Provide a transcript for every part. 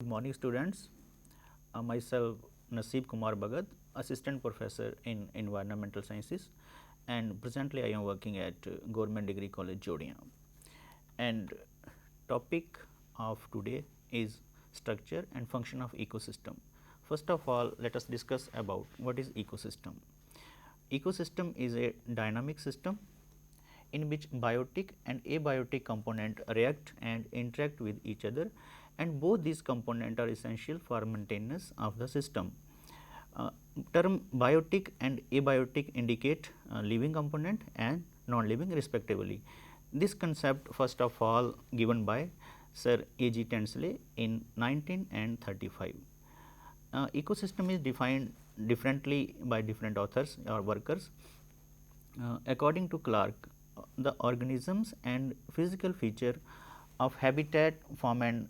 morning, students. Myself Naseeb Kumar Bhagat, Assistant Professor in Environmental Sciences, and presently I am working at Government Degree College, Jodia. And topic of today is structure and function of ecosystem. First of all, let us discuss about what is ecosystem. Ecosystem is a dynamic system in which biotic and abiotic component react and interact with each other, and both these components are essential for maintenance of the system. Term biotic and abiotic indicate living component and non-living respectively. This concept first of all given by Sir A. G. Tansley in 1935. Ecosystem is defined differently by different authors or workers. According to Clark, the organisms and physical feature of habitat form an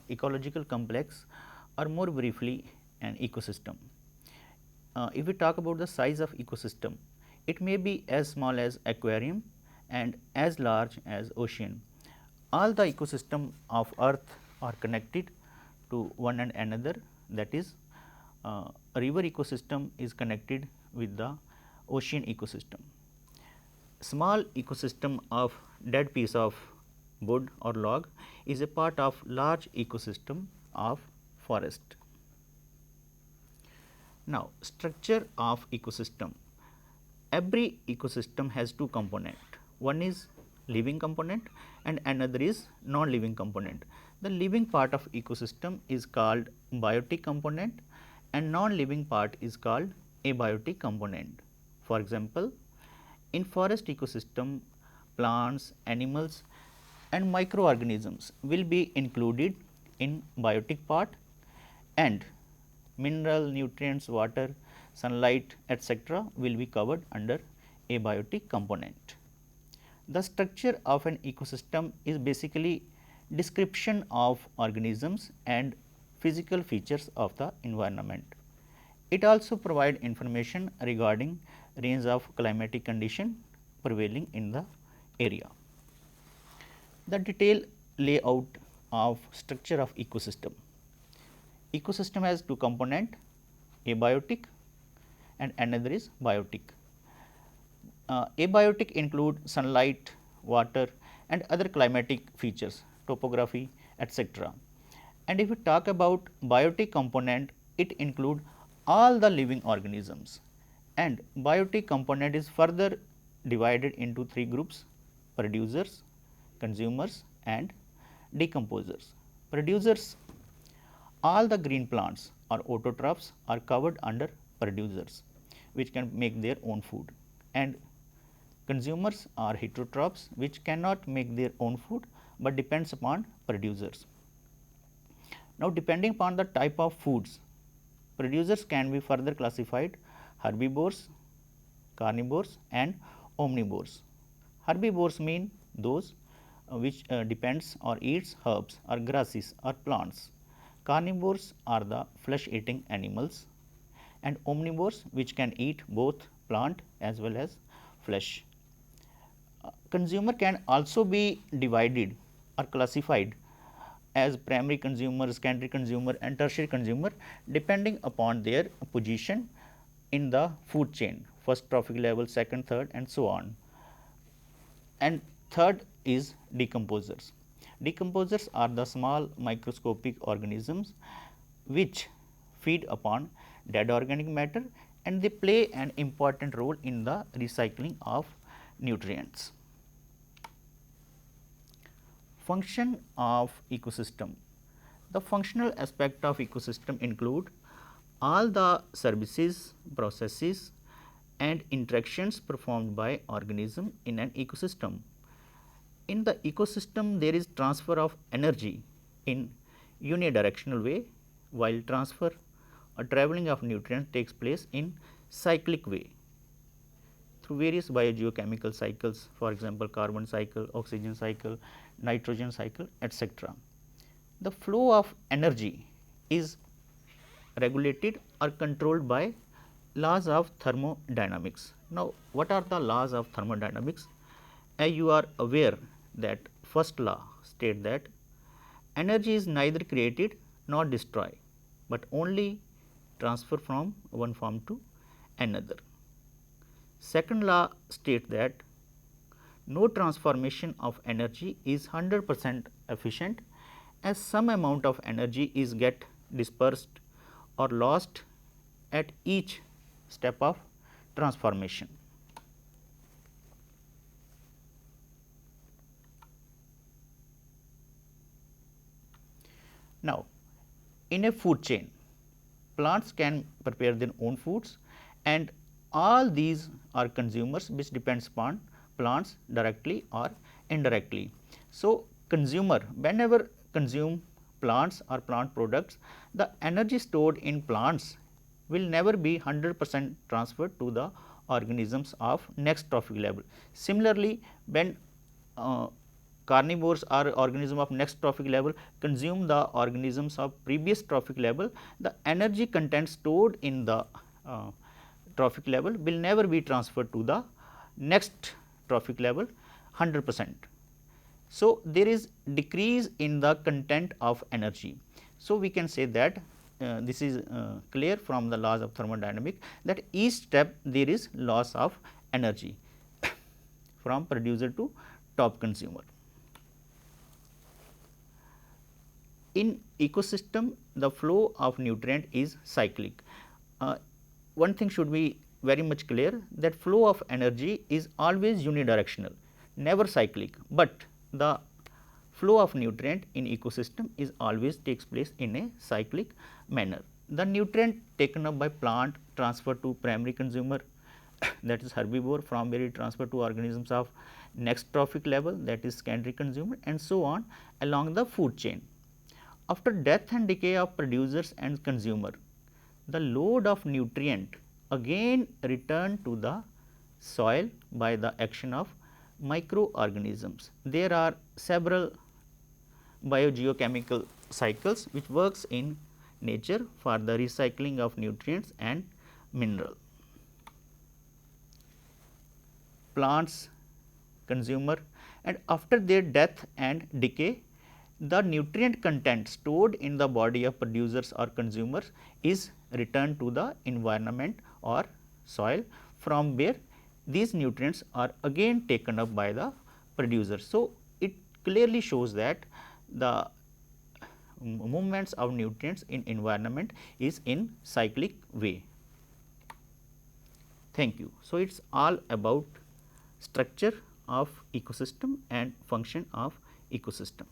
ecological complex, or more briefly an ecosystem. If we talk about the size of ecosystem, it may be as small as aquarium and as large as ocean. All the ecosystem of earth are connected to one and another, that is a river ecosystem is connected with the ocean ecosystem. Small ecosystem of dead piece of wood or log is a part of large ecosystem of forest. Now, structure of ecosystem. Every ecosystem has two components. One is living component and another is non-living component. The living part of ecosystem is called biotic component and non-living part is called abiotic component. For example, in forest ecosystem, plants, animals and microorganisms will be included in biotic part, and mineral, nutrients, water, sunlight, etc. will be covered under abiotic component. The structure of an ecosystem is basically description of organisms and physical features of the environment. It also provides information regarding range of climatic condition prevailing in the area. The detailed layout of structure of ecosystem. Ecosystem has two component, abiotic and another is biotic. Abiotic include sunlight, water and other climatic features, topography, etc. And if we talk about biotic component, it include all the living organisms, and biotic component is further divided into three groups: producers, consumers and decomposers. Producers, all the green plants or autotrophs are covered under producers, which can make their own food, and consumers are heterotrophs which cannot make their own food, but depends upon producers. Now, depending upon the type of foods, producers can be further classified herbivores, carnivores and omnivores. Herbivores mean those which depends or eats herbs or grasses or plants. Carnivores are the flesh eating animals, and omnivores which can eat both plant as well as flesh. Consumer can also be divided or classified as primary consumer, secondary consumer and tertiary consumer, depending upon their position in the food chain, first trophic level, second, third and so on. And third is decomposers. Decomposers are the small microscopic organisms which feed upon dead organic matter, and they play an important role in the recycling of nutrients. Function of ecosystem. The functional aspect of ecosystem include all the services, processes and interactions performed by organism in an ecosystem. In the ecosystem, there is transfer of energy in unidirectional way, while transfer or travelling of nutrients takes place in cyclic way through various biogeochemical cycles, for example, carbon cycle, oxygen cycle, nitrogen cycle, etc. The flow of energy is regulated or controlled by laws of thermodynamics. Now, what are the laws of thermodynamics? As you are aware that first law state that energy is neither created not destroy, but only transfer from one form to another. Second law states that no transformation of energy is 100% efficient, as some amount of energy is get dispersed or lost at each step of transformation. Now, in a food chain, plants can prepare their own foods, and all these are consumers which depends upon plants directly or indirectly. So, consumer whenever consume plants or plant products, the energy stored in plants will never be 100% transferred to the organisms of next trophic level. Similarly, when carnivores or organism of next trophic level consume the organisms of previous trophic level, the energy content stored in the trophic level will never be transferred to the next trophic level 100%. So, there is decrease in the content of energy. So, we can say that this is clear from the laws of thermodynamics, that each step there is loss of energy from producer to top consumer. In ecosystem, the flow of nutrient is cyclic. One thing should be very much clear, that flow of energy is always unidirectional, never cyclic, but the flow of nutrient in ecosystem is always takes place in a cyclic manner. The nutrient taken up by plant transferred to primary consumer, that is herbivore, from where it transferred to organisms of next trophic level, that is secondary consumer, and so on along the food chain. After death and decay of producers and consumer, the load of nutrient again return to the soil by the action of microorganisms. There are several biogeochemical cycles which works in nature for the recycling of nutrients and mineral. Plants, consumer, and after their death and decay, the nutrient content stored in the body of producers or consumers is returned to the environment or soil, from where these nutrients are again taken up by the producer. So, it clearly shows that the movements of nutrients in environment is in cyclic way. Thank you. So, it is all about structure of ecosystem and function of ecosystem.